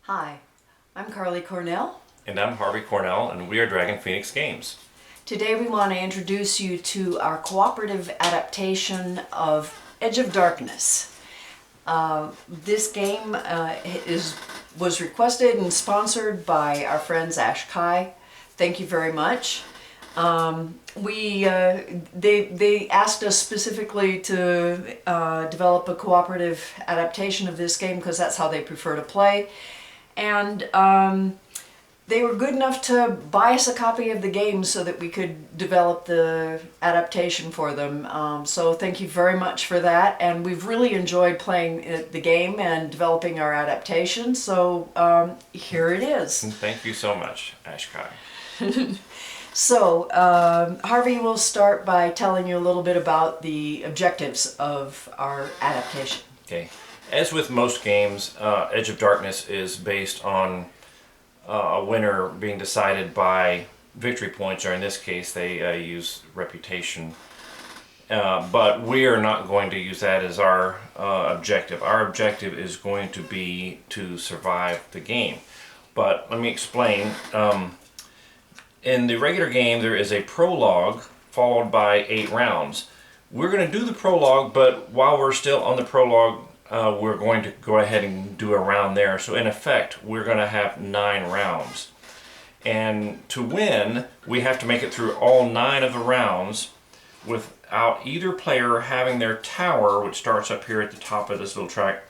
Hi, I'm Carly Cornell. And I'm Harvey Cornell, and we are Dragon Phoenix Games. Today we want to introduce you to our cooperative adaptation of Edge of Darkness. This game was requested and sponsored by our friends Ash Kai. Thank you very much. They asked us specifically to develop a cooperative adaptation of this game because that's how they prefer to play. And they were good enough to buy us a copy of the game so that we could develop the adaptation for them. So thank you very much for that. And we've really enjoyed playing the game and developing our adaptation. So here it is. And thank you so much, Ash Kai. So Harvey will start by telling you a little bit about the objectives of our adaptation. Okay. As with most games, Edge of Darkness is based on a winner being decided by victory points, or in this case they use reputation. But we are not going to use that as our objective. Our objective is going to be to survive the game. But let me explain. In the regular game there is a prologue followed by 8 rounds. We're going to do the prologue, but while we're still on the prologue, we're going to go ahead and do a round there. So in effect, we're going to have 9 rounds. And to win, we have to make it through all 9 of the rounds without either player having their tower, which starts up here at the top of this little track,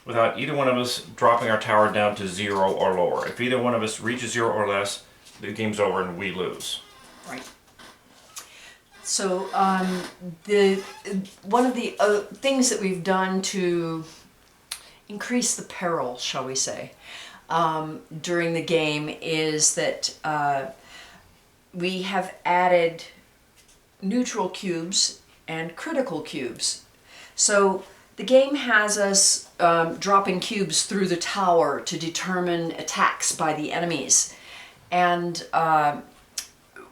without either one of us dropping our tower down to 0 or lower. If either one of us reaches 0 or less, the game's over and we lose. Right. So one of the things that we've done to increase the peril, shall we say, during the game is that we have added neutral cubes and critical cubes. So the game has us dropping cubes through the tower to determine attacks by the enemies. And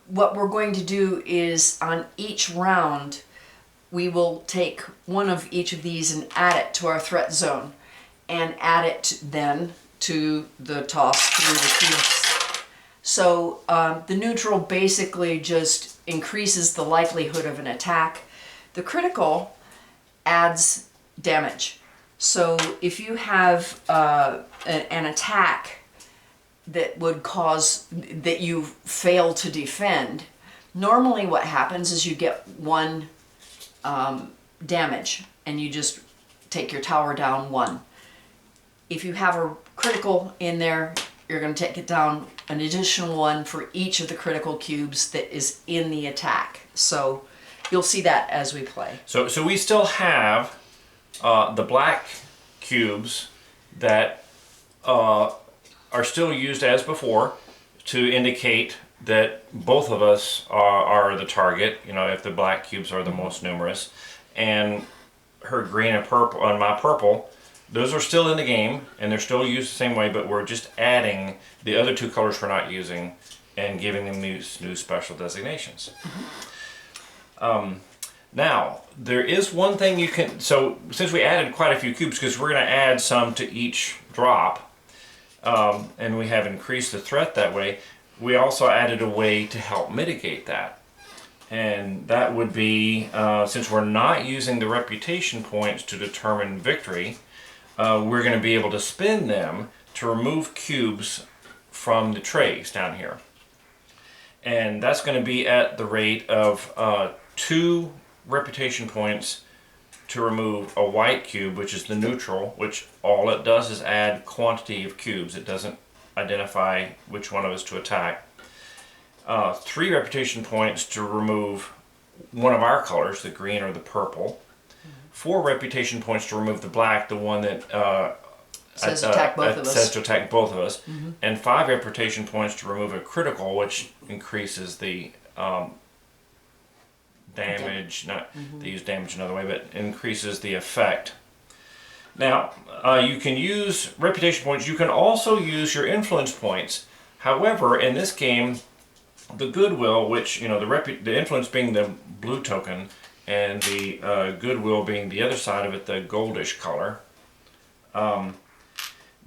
what we're going to do is on each round we will take one of each of these and add it to our threat zone and add it then to the toss through the cubes. So the neutral basically just increases the likelihood of an attack. The critical adds damage. So if you have an attack that would cause that you fail to defend, normally what happens is you get 1 damage and you just take your tower down 1. If you have a critical in there, you're going to take it down an additional 1 for each of the critical cubes that is in the attack. So you'll see that as we play. So we still have the black cubes that are still used as before to indicate that both of us are the target, you know, if the black cubes are the most numerous. And her green and purple and my purple, those are still in the game and they're still used the same way, but we're just adding the other 2 colors we're not using and giving them these new special designations. Now, there is one thing you can, so since we added quite a few cubes, because we're going to add some to each drop, and we have increased the threat that way, we also added a way to help mitigate that. And that would be, since we're not using the reputation points to determine victory, we're going to be able to spend them to remove cubes from the trays down here. And that's going to be at the rate of 2 reputation points to remove a white cube, which is the neutral, which all it does is add quantity of cubes. It doesn't identify which one of us to attack. 3 reputation points to remove one of our colors, the green or the purple. 4 reputation points to remove the black, the one that says attack both of us. Says to attack both of us. And 5 reputation points to remove a critical, which increases the damage, they use damage another way, but increases the effect. Now, you can use reputation points. You can also use your influence points. However, in this game, the goodwill, which, you know, the influence being the blue token, and the goodwill being the other side of it, the goldish color,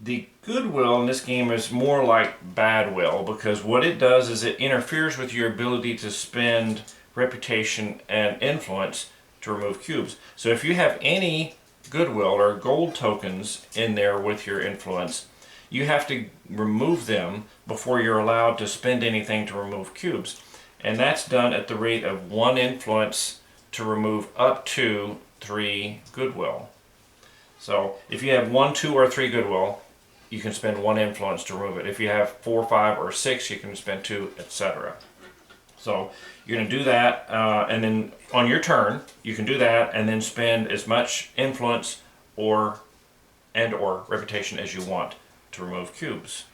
The goodwill in this game is more like bad will, because what it does is it interferes with your ability to spend reputation and influence to remove cubes. So if you have any goodwill or gold tokens in there with your influence, you have to remove them before you're allowed to spend anything to remove cubes. And that's done at the rate of 1 influence to remove up to 3 goodwill. So if you have 1, 2, or 3 goodwill, you can spend 1 influence to remove it. If you have 4, 5, or 6, you can spend 2, etc. So you're going to do that, and then on your turn, you can do that, and then spend as much influence or reputation as you want to remove cubes.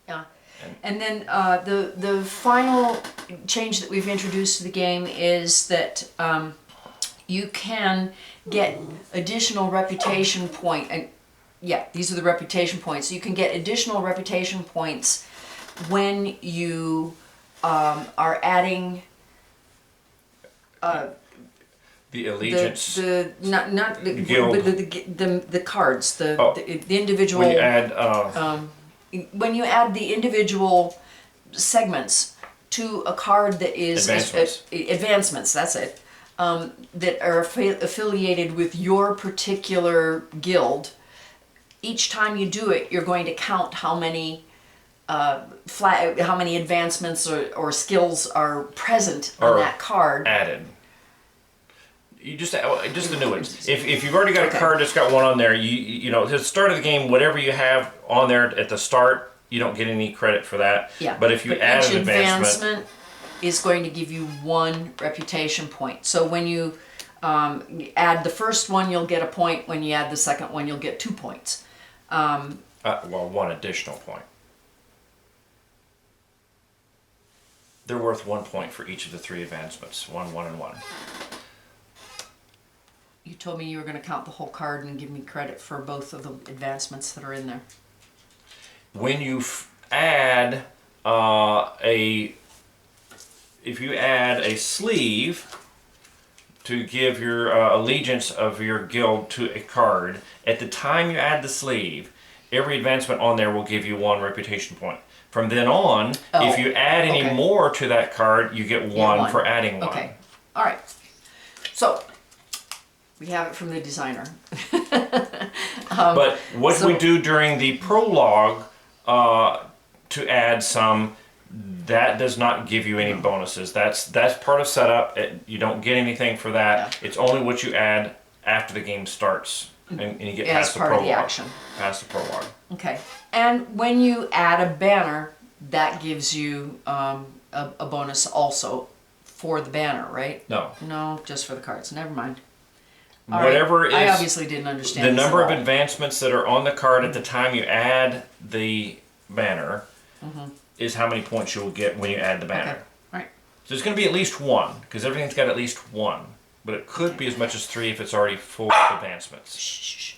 Yeah. And then the final change that we've introduced to the game is that you can get additional reputation point. And yeah, these are the reputation points. You can get additional reputation points when you are adding The allegiance. not the Guild. but the cards, the individual. When you add when you add the individual segments to a card that is advancements, that's it, that are affiliated with your particular guild. Each time you do it, you're going to count how many advancements or skills are present on that card. Added. You just the new ones. If you've already got a card that's got one on there, you know, at the start of the game, whatever you have on there at the start, you don't get any credit for that. Yeah. But if you add each an advancement is going to give you 1 reputation point. So when you add the first one, you'll get a point. When you add the second one, you'll get 2 points. well, 1 additional point. They're worth 1 point for each of the 3 advancements. 1, 1, and 1. You told me you were going to count the whole card and give me credit for both of the advancements that are in there. When you add if you add a sleeve to give your allegiance of your guild to a card, at the time you add the sleeve, every advancement on there will give you 1 reputation point. From then on, if you add any more to that card, you get 1 for adding 1. Okay. All right. So we have it from the designer. But what we do during the prologue to add some, that does not give you any bonuses. That's part of setup. You don't get anything for that. Yeah. It's only what you add after the game starts, and you get past the prologue. As part of the action. Past the prologue. Okay. And when you add a banner, that gives you a bonus also for the banner, right? No. No, just for the cards. Never mind. Whatever is, I obviously didn't understand the number of advancements that are on the card at the time you add the banner is how many points you will get when you add the banner. Okay. Right. So it's going to be at least 1, because everything's got at least 1, but it could be as much as 3 if it's already full advancements. Shh.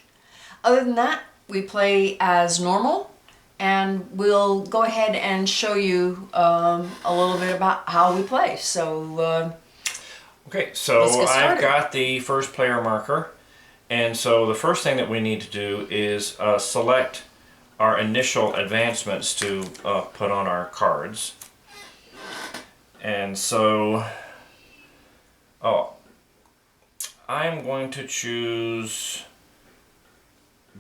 Other than that, we play as normal, and we'll go ahead and show you a little bit about how we play. So. Okay, so I've got the first player marker, and so the first thing that we need to do is select our initial advancements to put on our cards. And so, I'm going to choose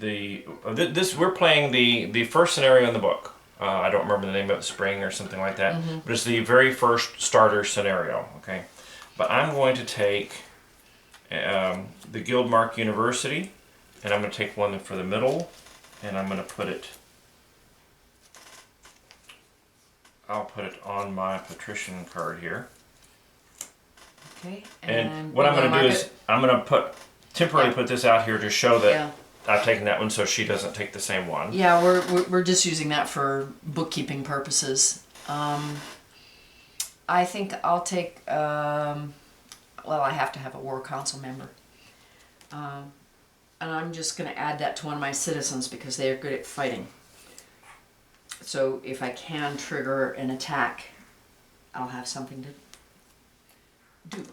we're playing the first scenario in the book. I don't remember the name of it, Spring or something like that, but it's the very first starter scenario, okay? But I'm going to take the Guildmark University, and I'm going to take one for the middle, and I'm going to put it, I'll put it on my patrician card here. Okay. And what I'm going to do is, I'm going to temporarily put this out here to show that I've taken that one so she doesn't take the same one. Yeah, we're just using that for bookkeeping purposes. I think I'll take, well, I have to have a war council member. And I'm just going to add that to one of my citizens because they are good at fighting. So if I can trigger an attack, I'll have something to do.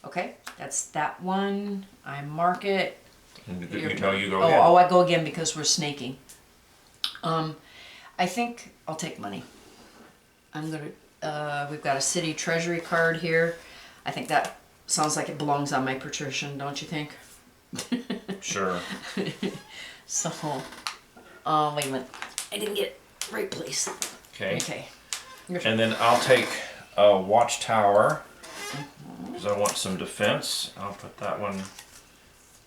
Okay, that's that one. I mark it. You go ahead. Oh, I go again because we're snaking. I think I'll take money. I'm gonna, we've got a city treasury card here. I think that sounds like it belongs on my patrician, don't you think? Sure. So, wait a minute. I didn't get it right place. Okay. Okay. And then I'll take a watchtower because I want some defense. I'll put that one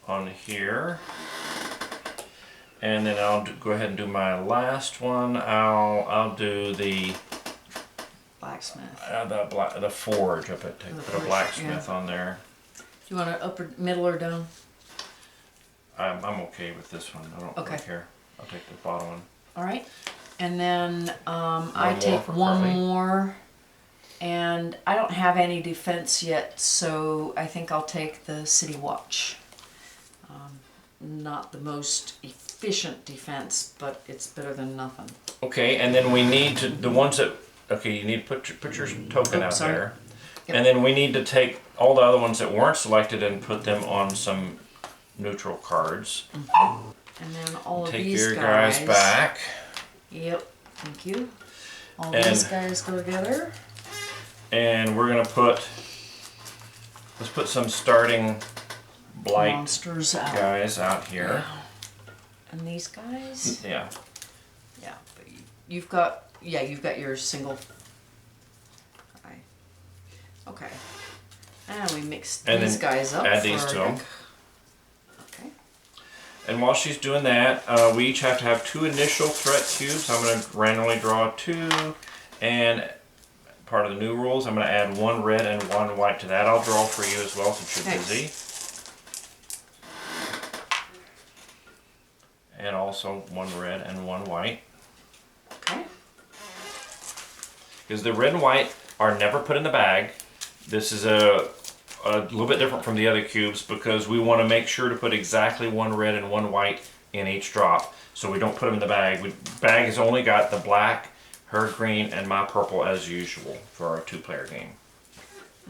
on here. And then I'll go ahead and do my last one. I'll do the Blacksmith. the forge. I put a blacksmith on there. Do you want it upper, middle, or down? I'm okay with this one. I don't really care. I'll take the bottom one. All right. And then I take for one Carly. more, and I don't have any defense yet, so I think I'll take the city watch. Not the most efficient defense, but it's better than nothing. Okay, and then we need to the ones that you need to put your token out sorry. there, Yep. and then we need to take all the other ones that weren't selected and put them on some neutral cards. And then all of Take these your guys back. Yep, thank you. All And- these guys go together. And we're gonna let's put some starting blight Monsters out. guys out here. And these guys? Yeah. Yeah, but you've got your single. Okay. And we mix And these then guys up. add these for to 'em. Okay. And while she's doing that, we each have to have 2 initial threat cubes. I'm gonna randomly draw 2, and part of the new rules, I'm gonna add 1 red and 1 white to that. I'll draw for you as well since you're Thanks. busy. And also 1 red and 1 white. Okay. Because the red and white are never put in the bag. This is a little bit different from the other cubes because we want to make sure to put exactly 1 red and 1 white in each drop. So we don't put them in the bag. Bag has only got the black, her green, and my purple as usual for our 2-player game.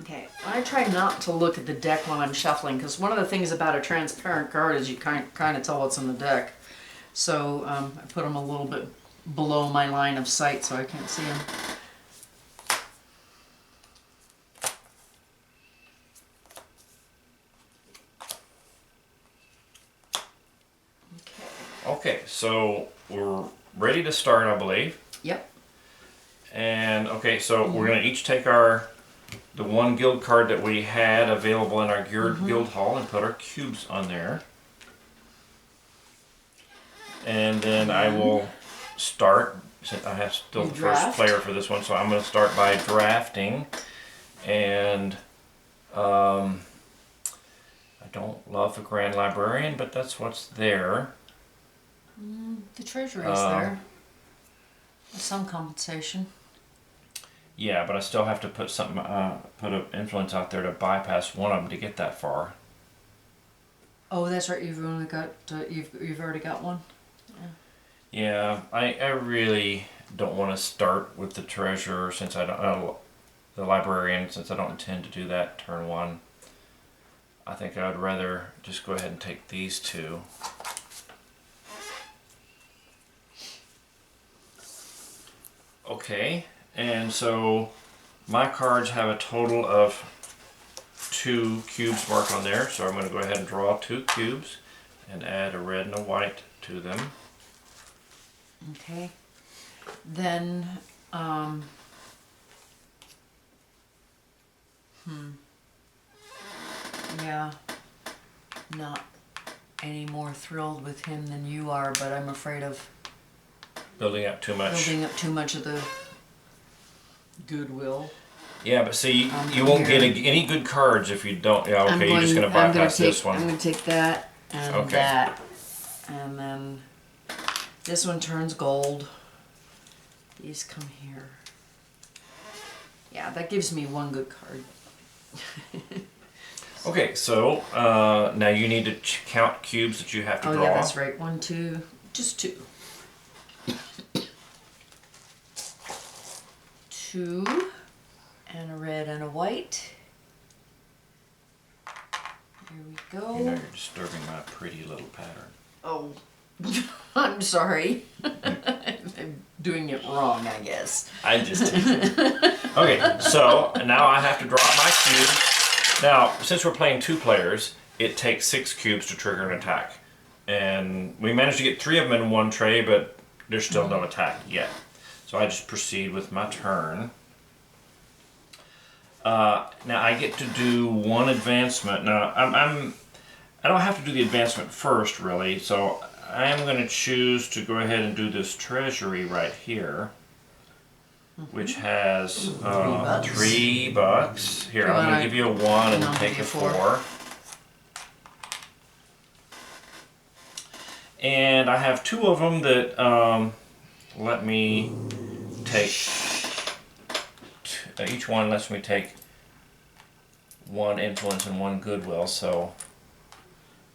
Okay. I try not to look at the deck when I'm shuffling because one of the things about a transparent card is you kind of tell what's in the deck. So I put them a little bit below my line of sight so I can't see them. Okay, so we're ready to start, I believe. Yep. And okay, so we're gonna each take the 1 guild card that we had available in our guild hall and put our cubes on there. And then I will start, since I have still You the draft? first player for this one, so I'm gonna start by drafting. And I don't love the Grand Librarian, but that's what's there. The treasury is there. With some compensation. Yeah, but I still have to put something, put an influence out there to bypass one of them to get that far. Oh, that's right. You've only got you've already got one. Yeah, I really don't want to start with the treasurer since I don't, the librarian, since I don't intend to do that turn 1. I think I would rather just go ahead and take these 2. Okay, and so my cards have a total of 2 cubes marked on there, so I'm going to go ahead and draw 2 cubes and add a red and a white to them. Okay. Then yeah, not any more thrilled with him than you are, but I'm afraid of Building up too much. building up too much of the goodwill. Yeah, but see, you won't get any good cards if you don't. Yeah, okay, you're just going to bypass this one. I'm going to take that and Okay. that, and then this one turns gold. These come here. Yeah, that gives me 1 good card. Okay, so now you need to count cubes that you have to Oh draw. yeah, that's right. 1, 2, just 2. 2, and a red and a white. Here we go. Now you're disturbing my pretty little pattern. Oh, I'm sorry. I'm doing it wrong, I guess. I just Okay, so now I have to drop my cube. Now, since we're playing 2 players, it takes 6 cubes to trigger an attack. And we managed to get 3 of them in one tray, but there's still no attack yet. So I just proceed with my turn. Now I get to do 1 advancement. Now I don't have to do the advancement first, really. So I am going to choose to go ahead and do this treasury right here, which has $3. Here, I'm going to give you a 1 and take a 4. And I have 2 of them that let me take, each one lets me take 1 influence and 1 goodwill, so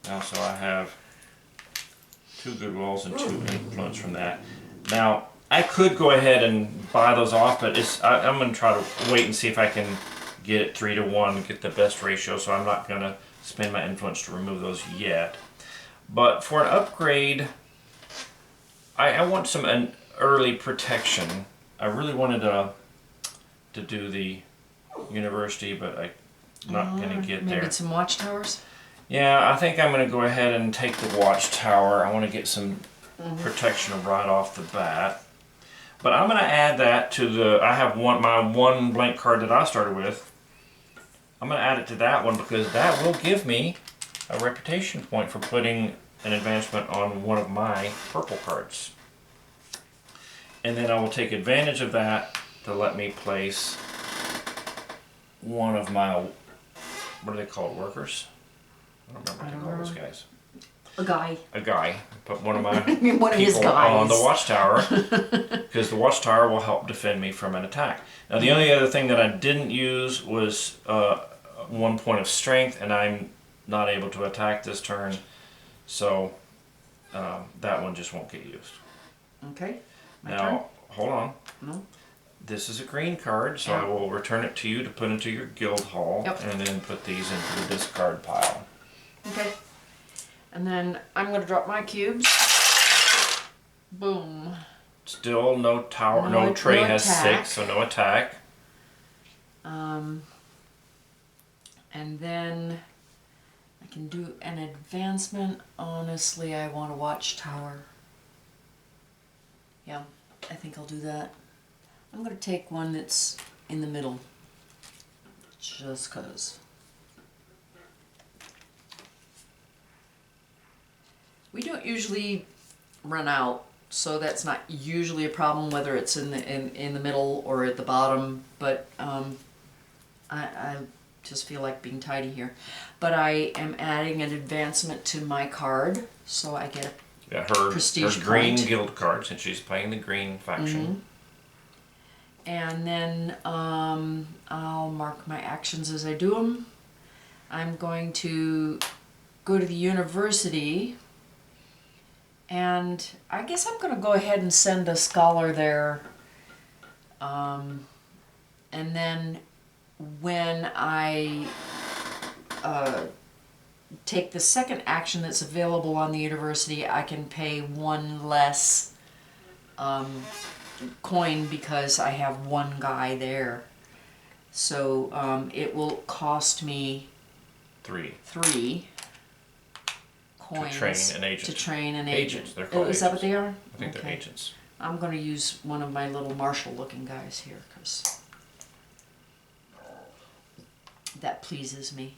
now I have 2 goodwills and 2 influence from that. Now, I could go ahead and buy those off, but I'm going to try to wait and see if I can get it 3 to 1, get the best ratio, so I'm not going to spend my influence to remove those yet. But for an upgrade, I want an early protection. I really wanted to do the university, but I'm not going to get there. Maybe some watchtowers? Yeah, I think I'm going to go ahead and take the watchtower. I want to get some protection right off the bat. But I'm going to add that to I have my 1 blank card that I started with. I'm going to add it to that one because that will give me a reputation point for putting an advancement on one of my purple cards. And then I will take advantage of that to let me place one of my, what are they called, workers? I don't remember what they call those guys. A guy. A guy. Put one of my one of his people guys on the watchtower because the watchtower will help defend me from an attack. Now the only other thing that I didn't use was 1 point of strength, and I'm not able to attack this turn, so that one just won't get used. Okay. My Now, turn? hold on. No. This is a green card, so I will return it to you to put into your guild hall, and then put these into the discard pile. Okay. And then I'm going to drop my cubes. Boom. Still no tower, no tray has attack. 6, so no attack. And then I can do an advancement. Honestly, I want a watchtower. Yeah, I think I'll do that. I'm going to take one that's in the middle. Just because. We don't usually run out, so that's not usually a problem whether it's in the middle or at the bottom, but I just feel like being tidy here. But I am adding an advancement to my card, so I get a prestige her green point. guild card, since she's playing the green faction. And then I'll mark my actions as I do them. I'm going to go to the university, and I guess I'm going to go ahead and send a scholar there. And then when I take the second action that's available on the university, I can pay 1 less coin because I have 1 guy there. So it will cost me 3 coins to train an agent. Agents. They're called Is that what they are? I think they're agents. I'm going to use one of my little martial looking guys here because that pleases me.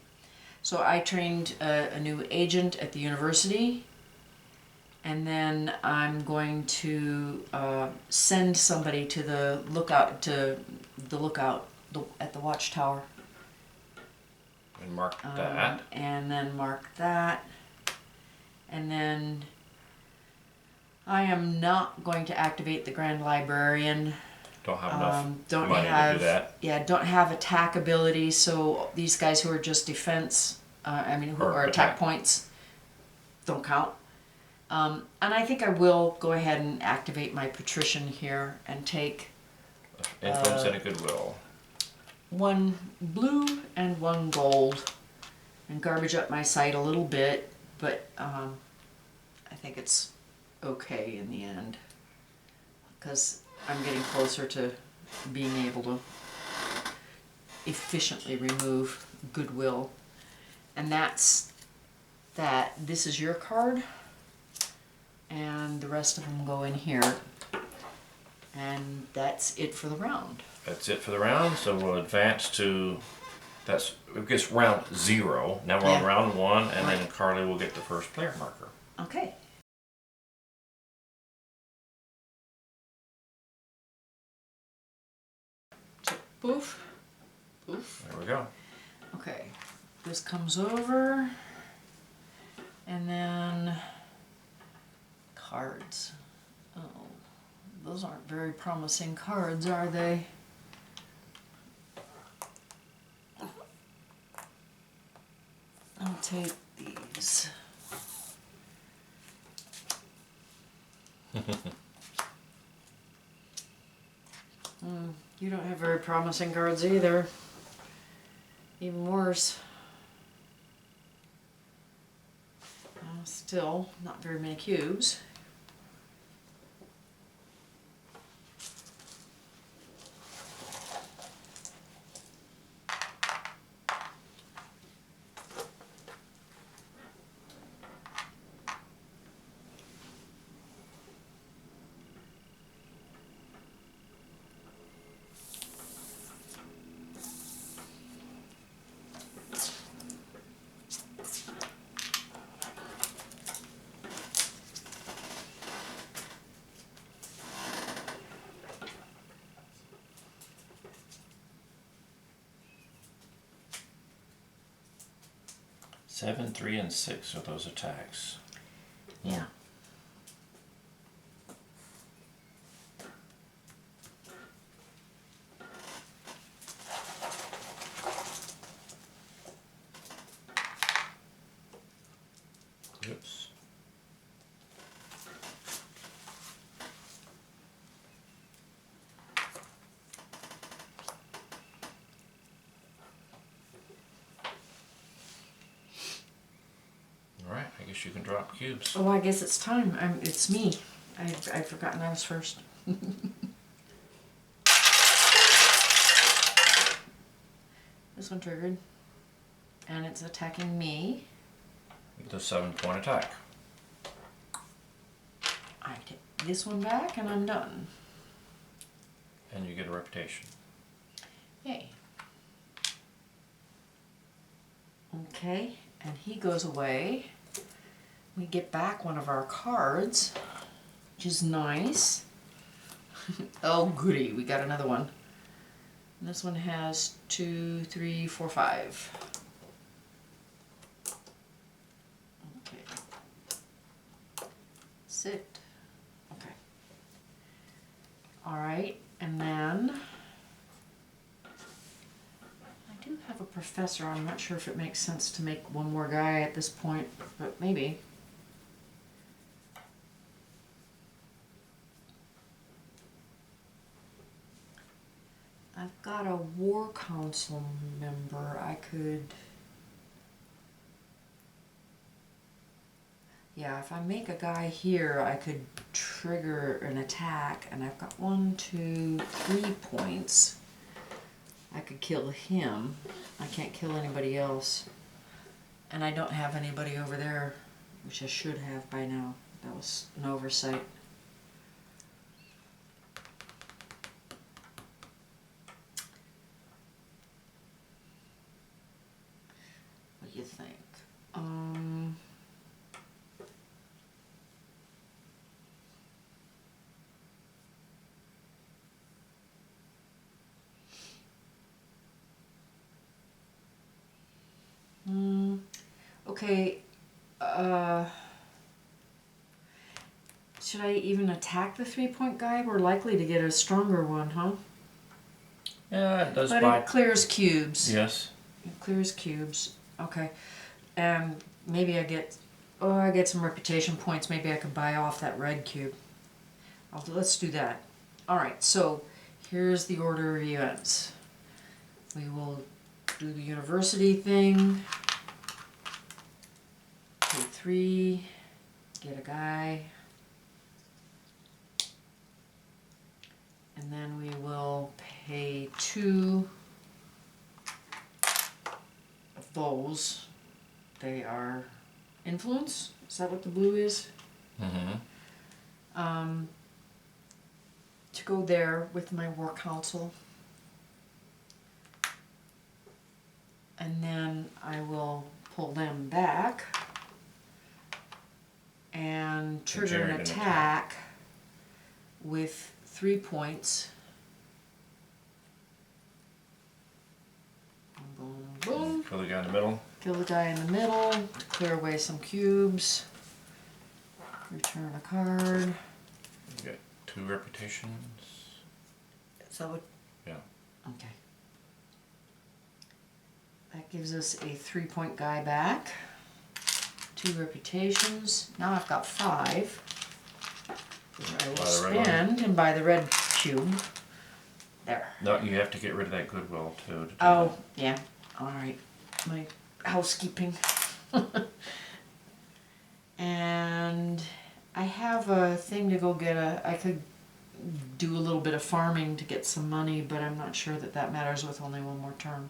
So I trained a new agent at the university, and then I'm going to send somebody to the lookout at the watchtower. And mark that. And then mark that. And then I am not going to activate the Grand Librarian. Don't have enough Don't money have, to do that. Yeah, don't have attack ability, so these guys who are just defense, who are attack points, don't count. And I think I will go ahead and activate my patrician here and take Influence and a goodwill. 1 blue and 1 gold and garbage up my site a little bit, but I think it's okay in the end because I'm getting closer to being able to efficiently remove goodwill. And that's that. This is your card, and the rest of them go in here, and that's it for the round. That's it for the round, so we'll advance to, that's, I guess, round 0. Now we're on round 1, and then Carly will get the first player marker. Okay. So, poof, poof. There we go. Okay, this comes over, and then cards. Oh, those aren't very promising cards, are they? I'll take these. You don't have very promising cards either. Even worse. Still, not very many cubes. Seven, 3, and 6 are those attacks. Yeah. Oops. Alright, I guess you can drop cubes. Oh, I guess it's time. It's me. I'd forgotten I was first. This one triggered. And it's attacking me. The 7-point attack. I take this one back and I'm done. And you get a reputation. Yay. Okay, and he goes away. We get back one of our cards, which is nice. Oh goody, we got another one. And this one has 2, 3, 4, 5. Okay. Sit. Okay. Alright, and then I do have a professor. I'm not sure if it makes sense to make one more guy at this point, but maybe. I've got a war council member. I could... Yeah, if I make a guy here, I could trigger an attack, and I've got 1, 2, 3 points. I could kill him. I can't kill anybody else. And I don't have anybody over there, which I should have by now. That was an oversight. What do you think? Okay, should I even attack the 3-point guy? We're likely to get a stronger one, huh? Yeah, it does But buy. it clears cubes. Yes. It clears cubes. Okay. And maybe I get some reputation points. Maybe I could buy off that red cube. Let's do that. Alright, so here's the order of events. We will do the university thing. Pay 3, get a guy. And then we will pay 2 of those. They are influence. Is that what the blue is? Mm-hmm. To go there with my war council. And then I will pull them back and trigger generate an an attack with 3 points. Boom, boom. Kill the guy in the middle. Kill the guy in the middle to clear away some cubes. Return a card. You get 2 reputations. Is that what? Yeah. Okay. That gives us a 3-point guy back. 2 reputations. Now I've got 5. I will Buy the red one. spend and buy the red cube. There. No, you have to get rid of that goodwill too. To do Oh, yeah. Alright. My housekeeping. And I have a thing to go get I could do a little bit of farming to get some money, but I'm not sure that that matters with only one more turn.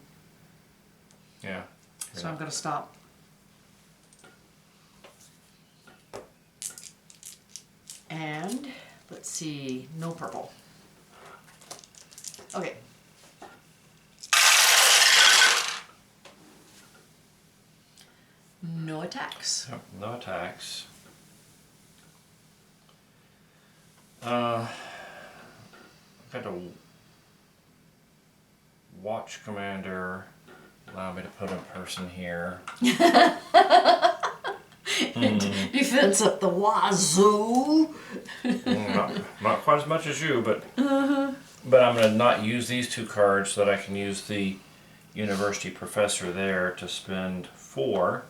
that. Yeah. So I'm going to stop. And let's see, no purple. Okay. No attacks. Yep, no attacks. Got a watch commander. Allow me to put a person here. Defense up the wazoo. Not quite as much as you, but I'm going to not use these 2 cards so that I can use the university professor there to spend 4.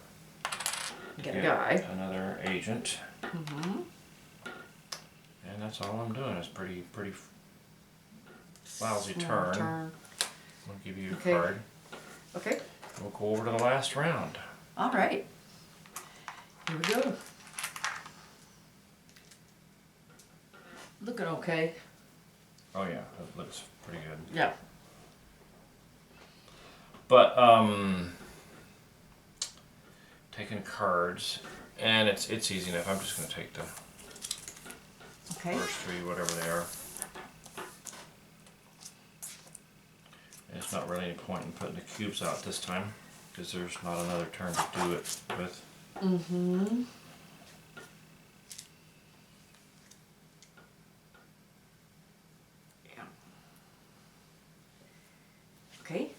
Get a guy. Another agent. And that's all I'm doing. It's pretty lousy turn. I'll give you a card. Okay. We'll go over to the last round. All right. Here we go. Looking okay. Oh yeah, that looks pretty good. Yeah. But taking cards, and it's easy enough. I'm just going to take the first 3, whatever they are. And it's not really any point in putting the cubes out this time because there's not another turn to do it with. Yeah. Okay.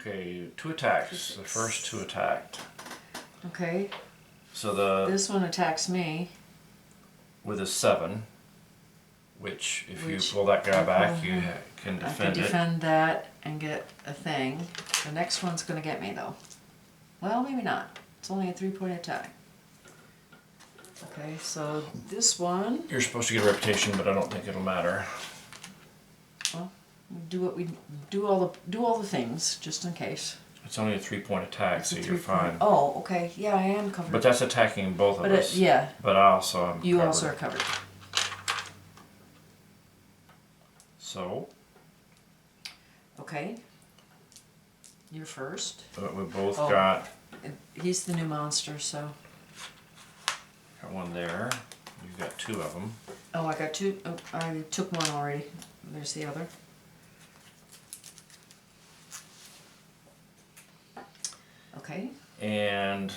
Okay, 2 attacks. The first 2 attacked. Okay. So This one attacks me. with a 7, which if you pull that guy back, you can I defend can it. defend that and get a thing. The next one's going to get me though. Well, maybe not. It's only a 3-point attack. Okay, so this one. You're supposed to get a reputation, but I don't think it'll matter. Well, we do what we do all the things just in case. It's only a 3-point attack, It's so a you're 3-point. fine. Oh, okay. Yeah, I am covered. But that's attacking both of us. Yeah. But I also am You covered. also are covered. So. Okay. You're first. But we both got He's the new monster, so. one there. You've got 2 of them. Oh, I got 2. Oh, I took one already. There's the other. Okay. And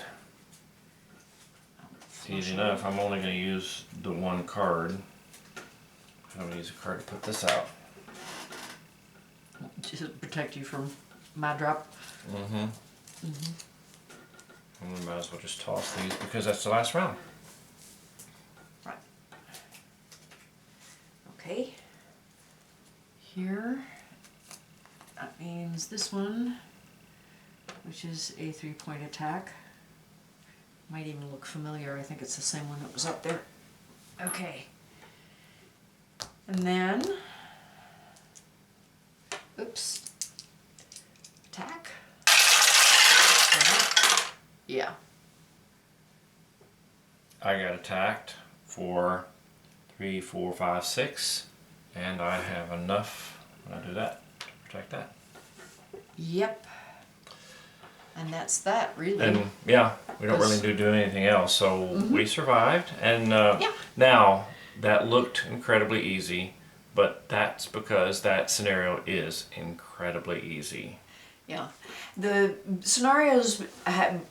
easy enough, I'm only going to use the 1 card. I'm going to use a card to put this out. Just to protect you from my drop. And we might as well just toss these because that's the last round. Right. Okay. Here, that means this one, which is a 3-point attack. Might even look familiar. I think it's the same one that was up there. Okay. And then, oops, attack. Yeah. I got attacked for 3, 4, 5, 6, and I have enough when I do that to protect that. Yep. And that's that, really. And yeah, we don't really do anything else, so we survived. And now that looked incredibly easy, but that's because that scenario is incredibly easy. Yeah. The scenarios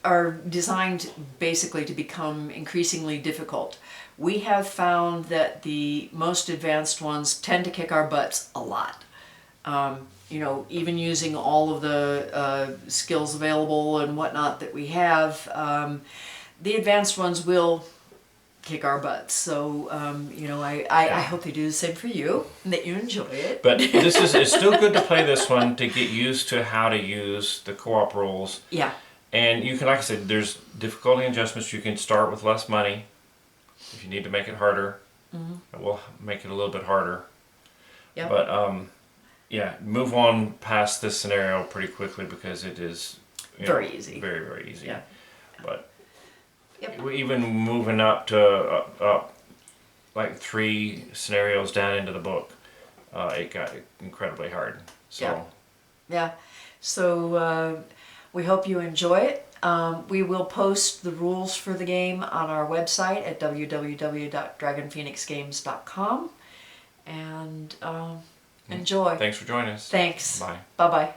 are designed basically to become increasingly difficult. We have found that the most advanced ones tend to kick our butts a lot. You know, even using all of the skills available and whatnot that we have, the advanced ones will kick our butts. So, you know, I hope they do the same for you and that you enjoy it. But it's still good to play this one to get used to how to use the co-op rules. Yeah. And you can, like I said, there's difficulty adjustments. You can start with less money if you need to make it harder. It will make it a little bit harder. Yep. But yeah, move on past this scenario pretty quickly because it is very easy. Very, very easy. Yeah. But Yep. even moving up to like 3 scenarios down into the book, it got incredibly hard. So Yeah. So we hope you enjoy it. We will post the rules for the game on our website at www.dragonphoenixgames.com. And enjoy. Thanks for joining us. Thanks. Bye. Bye-bye.